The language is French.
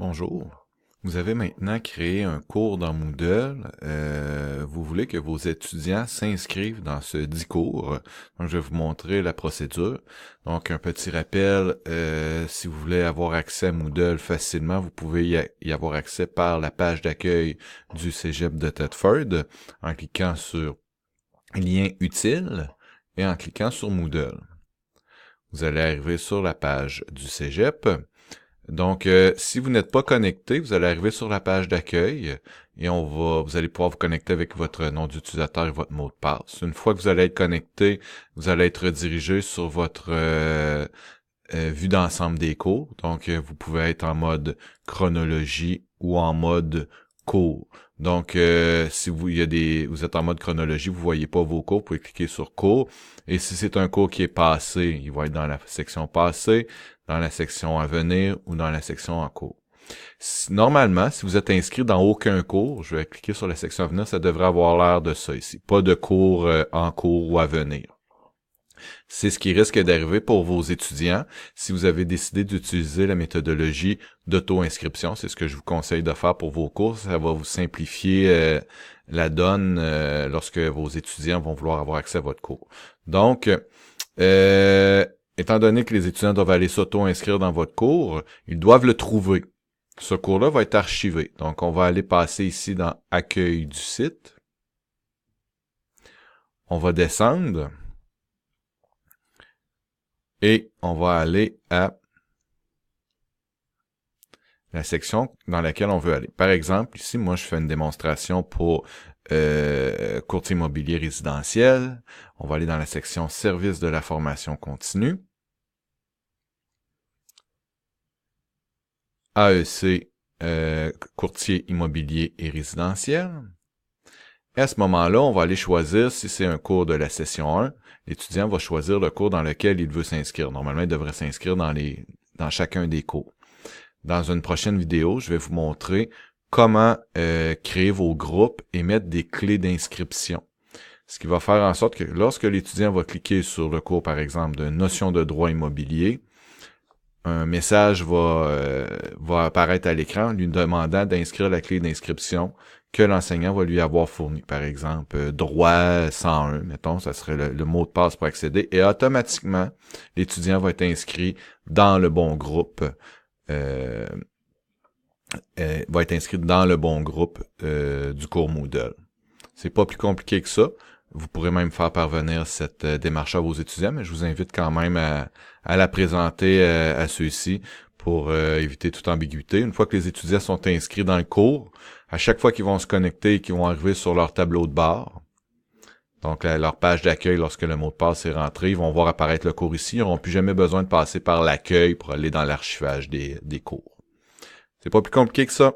Bonjour. Vous avez maintenant créé un cours dans Moodle. Vous voulez que vos étudiants s'inscrivent dans ce dit cours. Donc, je vais vous montrer la procédure. Donc, un petit rappel, si vous voulez avoir accès à Moodle facilement, vous pouvez y avoir accès par la page d'accueil du Cégep de Thetford en cliquant sur lien utile et en cliquant sur Moodle. Vous allez arriver sur la page du Cégep. Donc, si vous n'êtes pas connecté, vous allez arriver sur la page d'accueil et vous allez pouvoir vous connecter avec votre nom d'utilisateur et votre mot de passe. Une fois que vous allez être connecté, vous allez être redirigé sur votre vue d'ensemble des cours. Donc, vous pouvez être en mode chronologie ou en mode cours. Donc, si vous êtes en mode chronologie, vous voyez pas vos cours, vous pouvez cliquer sur cours. Et si c'est un cours qui est passé, il va être dans la section passé, dans la section à venir ou dans la section en cours. Normalement, si vous êtes inscrit dans aucun cours, je vais cliquer sur la section à venir, ça devrait avoir l'air de ça ici. Pas de cours en cours ou à venir. C'est ce qui risque d'arriver pour vos étudiants si vous avez décidé d'utiliser la méthodologie d'auto-inscription. C'est ce que je vous conseille de faire pour vos cours. Ça va vous simplifier la donne lorsque vos étudiants vont vouloir avoir accès à votre cours. Donc, étant donné que les étudiants doivent aller s'auto-inscrire dans votre cours, ils doivent le trouver. Ce cours-là va être archivé. Donc, on va aller passer ici dans « Accueil du site ». On va descendre. Et on va aller à la section dans laquelle on veut aller. Par exemple, ici, moi, je fais une démonstration pour courtier immobilier résidentiel. On va aller dans la section services de la formation continue. AEC, courtier immobilier et résidentiel. Et à ce moment-là, on va aller choisir si c'est un cours de la session 1. L'étudiant va choisir le cours dans lequel il veut s'inscrire. Normalement, il devrait s'inscrire dans chacun des cours. Dans une prochaine vidéo, je vais vous montrer comment créer vos groupes et mettre des clés d'inscription. Ce qui va faire en sorte que lorsque l'étudiant va cliquer sur le cours, par exemple, de notion de droit immobilier, un message va apparaître à l'écran lui demandant d'inscrire la clé d'inscription que l'enseignant va lui avoir fourni. Par exemple, droit 101, mettons, ça serait le mot de passe pour accéder. Et automatiquement, l'étudiant va être inscrit dans le bon groupe. Du cours Moodle. C'est pas plus compliqué que ça. Vous pourrez même faire parvenir cette démarche à vos étudiants, mais je vous invite quand même à la présenter à ceux-ci pour éviter toute ambiguïté. Une fois que les étudiants sont inscrits dans le cours, à chaque fois qu'ils vont se connecter et qu'ils vont arriver sur leur tableau de bord, donc leur page d'accueil lorsque le mot de passe est rentré, ils vont voir apparaître le cours ici. Ils n'auront plus jamais besoin de passer par l'accueil pour aller dans l'archivage des cours. C'est pas plus compliqué que ça.